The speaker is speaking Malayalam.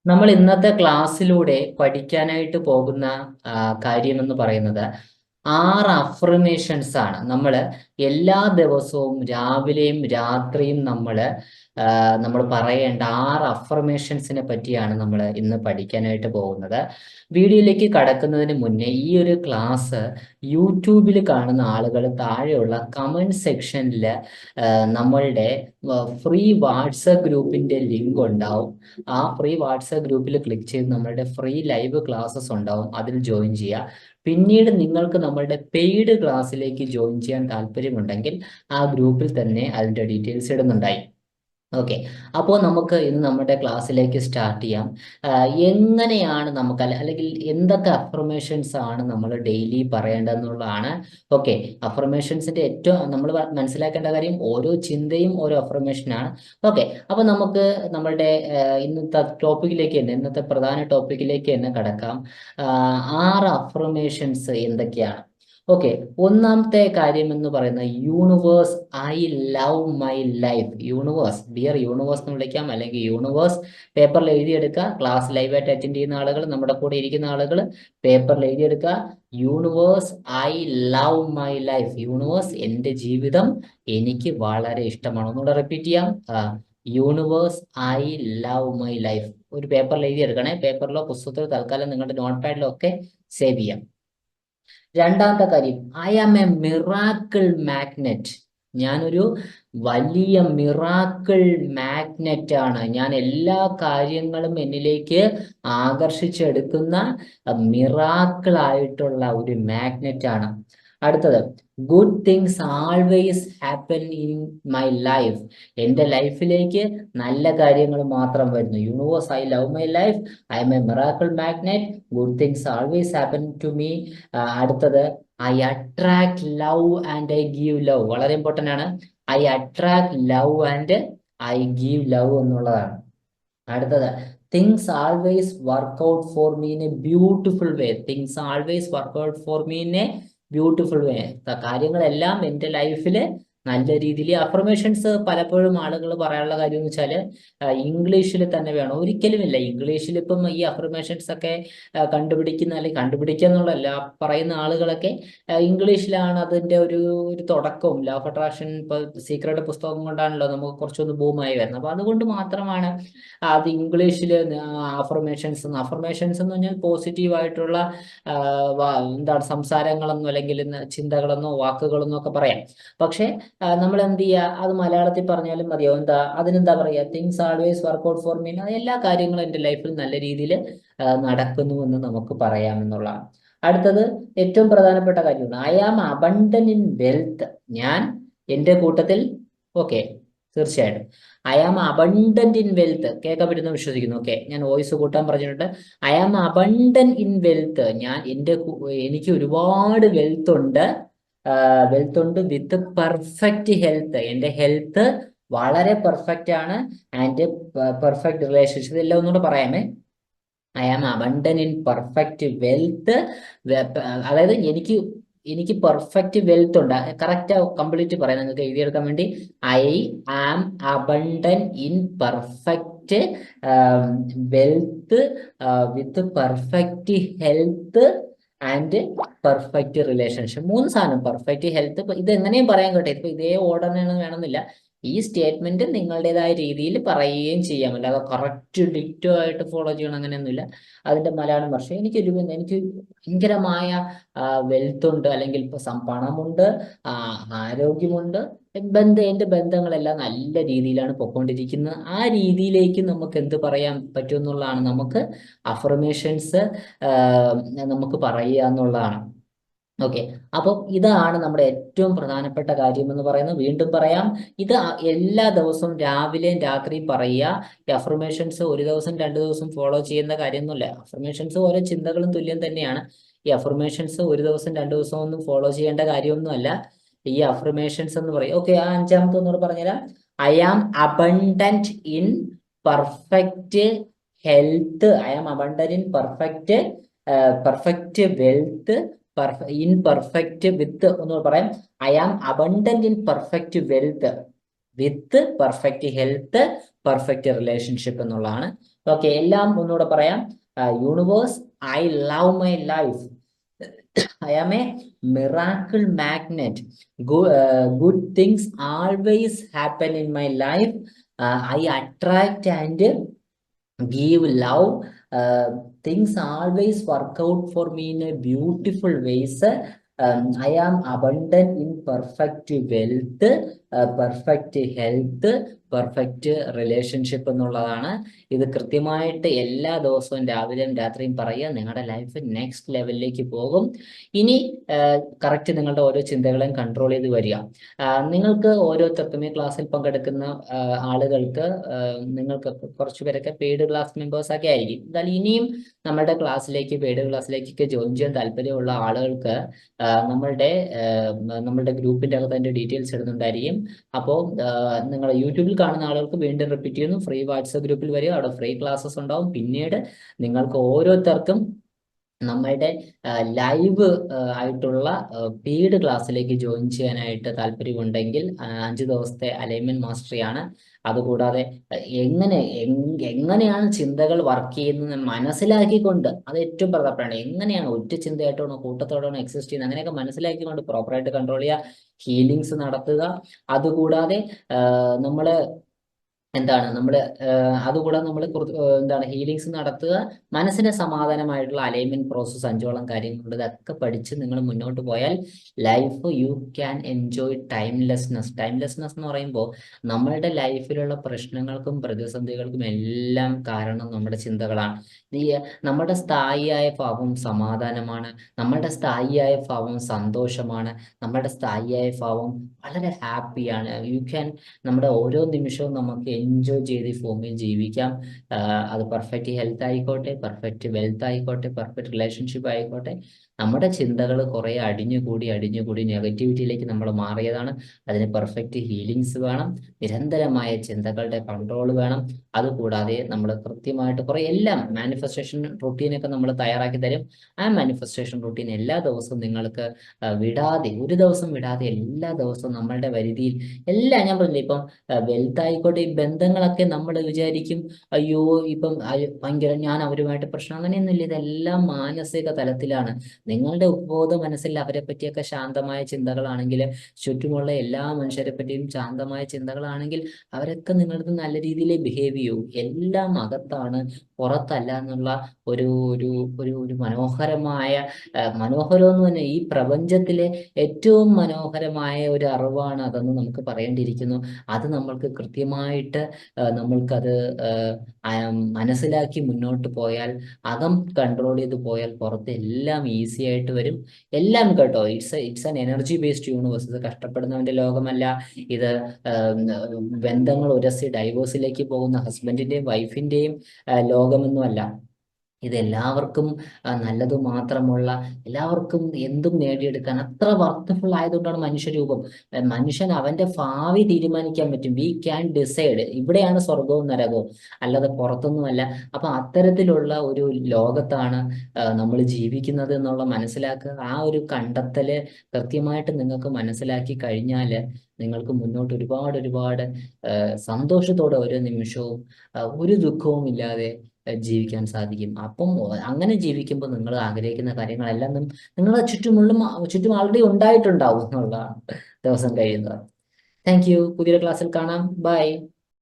നമ്മൾ ഇന്നത്തെ ക്ലാസ്സിലൂടെ പഠിക്കാനായിട്ട് പോകുന്ന കാര്യമെന്ന് പറയുന്നത് 6 അഫർമേഷൻസ് ആണ്. നമ്മൾ എല്ലാ ദിവസവും രാവിലെയും രാത്രിയും നമ്മൾ പറയേണ്ട 6 അഫർമേഷൻസിനെ പറ്റിയാണ് നമ്മൾ ഇന്ന് പഠിക്കാനായിട്ട് പോകുന്നത്. വീഡിയോയിലേക്ക് കടക്കുന്നതിന് മുന്നേ ഈ ഒരു ക്ലാസ് യൂട്യൂബിൽ കാണുന്ന ആളുകൾ താഴെയുള്ള കമന്റ് സെക്ഷനിൽ നമ്മളുടെ ഫ്രീ വാട്സപ്പ് ഗ്രൂപ്പിന്റെ ലിങ്ക് ഉണ്ടാവും. ആ ഫ്രീ വാട്സപ്പ് ഗ്രൂപ്പിൽ ക്ലിക്ക് ചെയ്ത് നമ്മളുടെ ഫ്രീ ലൈവ് ക്ലാസ്സസ് ഉണ്ടാവും, അതിൽ ജോയിൻ ചെയ്യുക. പിന്നീട് നിങ്ങൾക്ക് നമ്മളുടെ പെയ്ഡ് ക്ലാസ്സിലേക്ക് ജോയിൻ ചെയ്യാൻ താല്പര്യമുണ്ടെങ്കിൽ ആ ഗ്രൂപ്പിൽ തന്നെ അതിൻ്റെ ഡീറ്റെയിൽസ് ഇടുന്നുണ്ടായി. ഓക്കെ, അപ്പോൾ നമുക്ക് ഇന്ന് നമ്മുടെ ക്ലാസ്സിലേക്ക് സ്റ്റാർട്ട് ചെയ്യാം. എങ്ങനെയാണ് നമുക്ക് അല്ലെങ്കിൽ എന്തൊക്കെ അഫർമേഷൻസ് ആണ് നമ്മൾ ഡെയിലി പറയേണ്ടതെന്നുള്ളതാണ്. ഓക്കെ, അഫർമേഷൻസിന്റെ ഏറ്റവും നമ്മൾ മനസ്സിലാക്കേണ്ട കാര്യം ഓരോ ചിന്തയും ഓരോ അഫർമേഷനാണ്. ഓക്കെ, അപ്പോൾ നമുക്ക് നമ്മളുടെ ഇന്നത്തെ പ്രധാന ടോപ്പിക്കിലേക്ക് തന്നെ കടക്കാം. 6 അഫർമേഷൻസ് എന്തൊക്കെയാണ്? ഓക്കെ, ഒന്നാമത്തെ കാര്യം എന്ന് പറയുന്നത് universe, I love my life. Universe, dear universe എന്ന് വിളിക്കാം, അല്ലെങ്കിൽ യൂണിവേഴ്സ് പേപ്പറിൽ എഴുതിയെടുക്കുക. ക്ലാസ് ലൈവായിട്ട് അറ്റൻഡ് ചെയ്യുന്ന ആളുകൾ, നമ്മുടെ കൂടെ ഇരിക്കുന്ന ആളുകൾ പേപ്പറിൽ എഴുതിയെടുക്കുക. Universe, I love my life. Universe, എൻ്റെ ജീവിതം എനിക്ക് വളരെ ഇഷ്ടമാണ്. ഒന്നുകൂടെ റിപ്പീറ്റ് ചെയ്യാം. Universe, I love my life. ഒരു പേപ്പറിൽ എഴുതിയെടുക്കണേ. പേപ്പറിലോ പുസ്തകത്തിലോ തൽക്കാലം നിങ്ങളുടെ നോട്ട് പാഡിലോ ഒക്കെ സേവ് ചെയ്യാം. രണ്ടാമത്തെ കാര്യം, I am a miracle magnet. ഞാനൊരു വലിയ മിറാക്കിൾ മാഗ്നറ്റ് ആണ്. ഞാൻ എല്ലാ കാര്യങ്ങളും എന്നിലേക്ക് ആകർഷിച്ചെടുക്കുന്ന മിറാക്കിൾ ആയിട്ടുള്ള ഒരു മാഗ്നറ്റ് ആണ്. അടുത്തത്, good things always happen in my life. എൻ്റെ ലൈഫിലേക്ക് നല്ല കാര്യങ്ങൾ മാത്രം വരുന്നു. Universe, I love my life, I am a miracle magnet, good things always happen to me. അടുത്തത്, I attract love and I give love. വളരെ ഇമ്പോർട്ടൻ്റ് ആണ്. I attract love and I give love എന്നുള്ളതാണ്. അടുത്തത്, things always work out for me in a beautiful way. Things always work out for me in a beautiful വേ. കാര്യങ്ങളെല്ലാം എൻ്റെ ലൈഫിൽ നല്ല രീതിയിൽ. അഫർമേഷൻസ് പലപ്പോഴും ആളുകൾ പറയാനുള്ള കാര്യം എന്ന് വെച്ചാൽ ഇംഗ്ലീഷിൽ തന്നെ വേണം. ഒരിക്കലുമില്ല. ഇംഗ്ലീഷിൽ ഇപ്പം ഈ അഫർമേഷൻസ് ഒക്കെ കണ്ടുപിടിക്കുന്ന, അല്ലെങ്കിൽ കണ്ടുപിടിക്കുക എന്നുള്ളതല്ല, പറയുന്ന ആളുകളൊക്കെ ഇംഗ്ലീഷിലാണ് അതിൻ്റെ ഒരു തുടക്കവും. ലോ ഓഫ് അട്രാക്ഷൻ ഇപ്പോൾ സീക്രട്ട് പുസ്തകം കൊണ്ടാണല്ലോ നമുക്ക് കുറച്ചൊന്ന് ബൂമായി വരുന്നത്. അപ്പോൾ അതുകൊണ്ട് മാത്രമാണ് അത് ഇംഗ്ലീഷിൽ അഫർമേഷൻസ് എന്ന് പറഞ്ഞാൽ പോസിറ്റീവായിട്ടുള്ള എന്താണ് സംസാരങ്ങളെന്നോ അല്ലെങ്കിൽ ചിന്തകളെന്നോ വാക്കുകളെന്നോ ഒക്കെ പറയാം. പക്ഷെ നമ്മൾ എന്ത് ചെയ്യുക, അത് മലയാളത്തിൽ പറഞ്ഞാലും മതിയോ? അതിനെന്താ പറയുക? Things always work out for me. എല്ലാ കാര്യങ്ങളും എൻ്റെ ലൈഫിൽ നല്ല രീതിയിൽ നടക്കുന്നുവെന്ന് നമുക്ക് പറയാമെന്നുള്ളതാണ്. അടുത്തത് ഏറ്റവും പ്രധാനപ്പെട്ട കാര്യമാണ്, I am abundant in wealth. ഞാൻ എൻ്റെ കൂട്ടത്തിൽ, ഓക്കെ, തീർച്ചയായിട്ടും I am abundant in wealth. കേൾക്കാൻ പറ്റുന്ന വിശ്വസിക്കുന്നു. ഓക്കെ, ഞാൻ വോയിസ് കൂട്ടാൻ പറഞ്ഞിട്ടുണ്ട്. I am abundant in wealth. എനിക്ക് ഒരുപാട് വെൽത്ത് ഉണ്ട്. With perfect health. എൻ്റെ ഹെൽത്ത് വളരെ പെർഫെക്റ്റ് ആണ്. And perfect relationship. ഇതെല്ലാം ഒന്നുകൂടെ പറയാമേ. I am abundant in perfect wealth. അതായത് എനിക്ക് പെർഫെക്റ്റ് വെൽത്ത് ഉണ്ട്. കറക്റ്റ് കംപ്ലീറ്റ് പറയാം നിങ്ങൾക്ക് എഴുതിയെടുക്കാൻ വേണ്ടി. I am abundant in perfect wealth with perfect health and perfect relationship. 3 സാധനം. പെർഫെക്റ്റ് ഹെൽത്ത്, ഇത് എങ്ങനെയും പറയാൻ കേട്ടെ. ഇപ്പൊ ഇതേ ഓർഡറിനാണ് വേണമെന്നില്ല. ഈ സ്റ്റേറ്റ്മെന്റ് നിങ്ങളുടേതായ രീതിയിൽ പറയുകയും ചെയ്യാം. അല്ലാതെ കറക്റ്റ് ഡിക്റ്റോ ആയിട്ട് ഫോളോ ചെയ്യണം അങ്ങനെയൊന്നുമില്ല. അതിന്റെ മലയാളം വർഷം എനിക്ക് ഭയങ്കരമായ വെൽത്ത് ഉണ്ട്, അല്ലെങ്കിൽ ഇപ്പൊ പണമുണ്ട്, ആരോഗ്യമുണ്ട്, എൻ്റെ ബന്ധങ്ങളെല്ലാം നല്ല രീതിയിലാണ് പൊയ്ക്കൊണ്ടിരിക്കുന്നത്. ആ രീതിയിലേക്ക് നമുക്ക് എന്ത് പറയാൻ പറ്റും എന്നുള്ളതാണ് നമുക്ക് അഫർമേഷൻസ് നമുക്ക് പറയുക എന്നുള്ളതാണ്. ഓക്കെ, അപ്പോൾ ഇതാണ് നമ്മുടെ ഏറ്റവും പ്രധാനപ്പെട്ട കാര്യം എന്ന് പറയുന്നത്. വീണ്ടും പറയാം, ഇത് എല്ലാ ദിവസവും രാവിലെയും രാത്രിയും പറയുക. ഈ അഫർമേഷൻസ് ഒരു ദിവസം 2 ദിവസം ഫോളോ ചെയ്യുന്ന കാര്യമൊന്നുമില്ല. അഫർമേഷൻസ് ഓരോ ചിന്തകളും തുല്യം തന്നെയാണ്. ഈ അഫർമേഷൻസ് ഒരു ദിവസം 2 ദിവസം ഒന്നും ഫോളോ ചെയ്യേണ്ട കാര്യമൊന്നുമല്ല. ഈ അഫർമേഷൻസ് എന്ന് പറയും. ഓക്കെ, ആ 5ാമത്തെ ഒന്നുകൂടെ പറഞ്ഞുതരാം. I am abundant in perfect health. I am abundant in perfect wealth in perfect with. ഒന്ന് പറയാം, I am abundant in perfect wealth with perfect health perfect relationship എന്നുള്ളതാണ്. ഓക്കെ, എല്ലാം ഒന്നുകൂടെ പറയാം. Universe, I love my life. I am a miracle magnet. Good things always happen in my life. I attract and give love. Things always work out for me in a beautiful ways. I am abundant in perfect wealth, perfect health, perfect relationship എന്നുള്ളതാണ്. ഇത് കൃത്യമായിട്ട് എല്ലാ ദിവസവും രാവിലെയും രാത്രിയും പറയുക, നിങ്ങളുടെ ലൈഫ് നെക്സ്റ്റ് ലെവലിലേക്ക് പോകും. ഇനി കറക്റ്റ് നിങ്ങളുടെ ഓരോ ചിന്തകളെയും കൺട്രോൾ ചെയ്ത് വരിക. നിങ്ങൾക്ക് ഓരോരുത്തർക്കും ഈ ക്ലാസ്സിൽ പങ്കെടുക്കുന്ന ആളുകൾക്ക്, നിങ്ങൾക്ക് കുറച്ച് പേരൊക്കെ പെയ്ഡ് ക്ലാസ് മെമ്പേഴ്സ് ഒക്കെ ആയിരിക്കും. എന്നാൽ ഇനിയും നമ്മുടെ ക്ലാസ്സിലേക്ക്, പെയ്ഡ് ക്ലാസ്സിലേക്കൊക്കെ ജോയിൻ ചെയ്യാൻ താല്പര്യമുള്ള ആളുകൾക്ക് നമ്മളുടെ ഗ്രൂപ്പിന്റെ അകത്ത് അതിന്റെ ഡീറ്റെയിൽസ് ഇടുന്നുണ്ടായിരിക്കും. അപ്പോൾ നിങ്ങൾ യൂട്യൂബിൽ കാണുന്ന ആളുകൾക്ക് വീണ്ടും റിപ്പീറ്റ് ചെയ്യുന്നു, ഫ്രീ വാട്സപ്പ് ഗ്രൂപ്പിൽ വരിക, അവിടെ ഫ്രീ ക്ലാസ്സസ് ഉണ്ടാവും. പിന്നീട് നിങ്ങൾക്ക് ഓരോരുത്തർക്കും നമ്മളുടെ ലൈവ് ആയിട്ടുള്ള പെയ്ഡ് ക്ലാസ്സിലേക്ക് ജോയിൻ ചെയ്യാനായിട്ട് താല്പര്യമുണ്ടെങ്കിൽ 5 ദിവസത്തെ അലൈൻമെന്റ് മാസ്റ്ററി ആണ്. അതുകൂടാതെ എങ്ങനെയാണ് ചിന്തകൾ വർക്ക് ചെയ്യുന്നത് മനസ്സിലാക്കിക്കൊണ്ട്, അത് ഏറ്റവും പ്രധാനമാണ്. എങ്ങനെയാണ് ഒറ്റ ചിന്തയായിട്ടാണോ കൂട്ടത്തോടാണോ എക്സിസ്റ്റ് ചെയ്യുന്നത്, അങ്ങനെയൊക്കെ മനസ്സിലാക്കിക്കൊണ്ട് പ്രോപ്പറായിട്ട് കൺട്രോൾ ചെയ്യുക, ഹീലിങ്സ് നടത്തുക. അതുകൂടാതെ നമ്മള് അതുകൂടാതെ നമ്മൾ ഹീലിങ്സ് നടത്തുക. മനസ്സിന് സമാധാനമായിട്ടുള്ള അലൈൻമെന്റ് പ്രോസസ്സ് 5ഓളം കാര്യങ്ങളുണ്ട്. ഇതൊക്കെ പഠിച്ച് നിങ്ങൾ മുന്നോട്ട് പോയാൽ ലൈഫ് യു ക്യാൻ എൻജോയ് ടൈംലെസ്നെസ്. ടൈംലെസ്നെസ് എന്ന് പറയുമ്പോൾ നമ്മളുടെ ലൈഫിലുള്ള പ്രശ്നങ്ങൾക്കും പ്രതിസന്ധികൾക്കും എല്ലാം കാരണം നമ്മുടെ ചിന്തകളാണ്. നമ്മുടെ സ്ഥായിയായ ഭാവം സമാധാനമാണ്, നമ്മുടെ സ്ഥായിയായ ഭാവം സന്തോഷമാണ്, നമ്മുടെ സ്ഥായിയായ ഭാവം വളരെ ഹാപ്പിയാണ്. നമ്മുടെ ഓരോ നിമിഷവും നമുക്ക് എൻജോയ് ചെയ്ത് ഈ ഭൂമിയിൽ ജീവിക്കാം. അത് പെർഫെക്റ്റ് ഹെൽത്ത് ആയിക്കോട്ടെ, പെർഫെക്റ്റ് വെൽത്ത് ആയിക്കോട്ടെ, പെർഫെക്റ്റ് റിലേഷൻഷിപ്പ് ആയിക്കോട്ടെ. നമ്മുടെ ചിന്തകൾ കുറെ അടിഞ്ഞുകൂടി നെഗറ്റിവിറ്റിയിലേക്ക് നമ്മൾ മാറിയതാണ്. അതിന് പെർഫെക്റ്റ് ഹീലിങ്സ് വേണം, നിരന്തരമായ ചിന്തകളുടെ കൺട്രോൾ വേണം. അതുകൂടാതെ നമ്മൾ കൃത്യമായിട്ട് കുറെ എല്ലാം മാനിഫെസ്റ്റേഷൻ റൂട്ടീനൊക്കെ നമ്മൾ തയ്യാറാക്കി തരും. ആ മാനിഫെസ്റ്റേഷൻ റൂട്ടീൻ എല്ലാ ദിവസവും നിങ്ങൾക്ക് ഒരു ദിവസം വിടാതെ എല്ലാ ദിവസവും നമ്മളുടെ പരിധിയിൽ എല്ലാം, ഞാൻ പറഞ്ഞില്ല, ഇപ്പം വെൽത്ത് ആയിക്കോട്ടെ, ഈ ബന്ധങ്ങളൊക്കെ നമ്മൾ വിചാരിക്കും അയ്യോ ഇപ്പം ഭയങ്കര ഞാൻ അവരുമായിട്ട് പ്രശ്നം, അങ്ങനെയൊന്നുമില്ല. ഇതെല്ലാം മാനസിക തലത്തിലാണ്. നിങ്ങളുടെ ഉപബോധ മനസ്സിൽ അവരെ പറ്റിയൊക്കെ ശാന്തമായ ചിന്തകളാണെങ്കിൽ, ചുറ്റുമുള്ള എല്ലാ മനുഷ്യരെ പറ്റിയും ശാന്തമായ ചിന്തകളാണെങ്കിൽ, അവരൊക്കെ നിങ്ങളടുത്ത് നല്ല രീതിയിൽ ബിഹേവ് ചെയ്യും. എല്ലാം അകത്താണ്, പുറത്തല്ല എന്നുള്ള ഒരു ഒരു ഒരു ഒരു മനോഹരമെന്ന് തന്നെ ഈ പ്രപഞ്ചത്തിലെ ഏറ്റവും മനോഹരമായ ഒരു അറിവാണ് അതെന്ന് നമുക്ക് പറയേണ്ടിയിരിക്കുന്നു. അത് നമ്മൾക്ക് കൃത്യമായിട്ട് നമ്മൾക്കത് മനസ്സിലാക്കി മുന്നോട്ട് പോയാൽ, അകം കൺട്രോൾ ചെയ്ത് പോയാൽ പുറത്ത് എല്ലാം ഈസി ആയിട്ട് വരും. എല്ലാം കേട്ടോ, it's an energy based universe. ഇത് കഷ്ടപ്പെടുന്നവന്റെ ലോകമല്ല. ഇത് ബന്ധങ്ങൾ ഉരസി ഡൈവോഴ്സിലേക്ക് പോകുന്ന ഹസ്ബൻഡിന്റെയും വൈഫിന്റെയും ലോകമൊന്നുമല്ല. ഇതെല്ലാവർക്കും നല്ലത് മാത്രമുള്ള, എല്ലാവർക്കും എന്തും നേടിയെടുക്കാൻ അത്ര വർത്തഫുൾ ആയതുകൊണ്ടാണ് മനുഷ്യരൂപം. മനുഷ്യൻ അവന്റെ ഭാവി തീരുമാനിക്കാൻ പറ്റും. We can decide. ഇവിടെയാണ് സ്വർഗവും നരകവും, അല്ലാതെ പുറത്തൊന്നുമല്ല. അപ്പൊ അത്തരത്തിലുള്ള ഒരു ലോകത്താണ് നമ്മൾ ജീവിക്കുന്നത് എന്നുള്ള മനസ്സിലാക്കുക. ആ ഒരു കണ്ടെത്തല് കൃത്യമായിട്ട് നിങ്ങൾക്ക് മനസ്സിലാക്കി കഴിഞ്ഞാൽ നിങ്ങൾക്ക് മുന്നോട്ട് ഒരുപാട് സന്തോഷത്തോടെ ഓരോ നിമിഷവും ഒരു ദുഃഖവും ഇല്ലാതെ ജീവിക്കാൻ സാധിക്കും. അപ്പം അങ്ങനെ ജീവിക്കുമ്പോൾ നിങ്ങൾ ആഗ്രഹിക്കുന്ന കാര്യങ്ങളെല്ലാം നിങ്ങളുടെ ചുറ്റും ആൾറെഡി ഉണ്ടായിട്ടുണ്ടാവും എന്നുള്ളതാണ് ദിവസം കഴിയുന്നത്. Thank you. പുതിയൊരു ക്ലാസ്സിൽ കാണാം. ബൈ.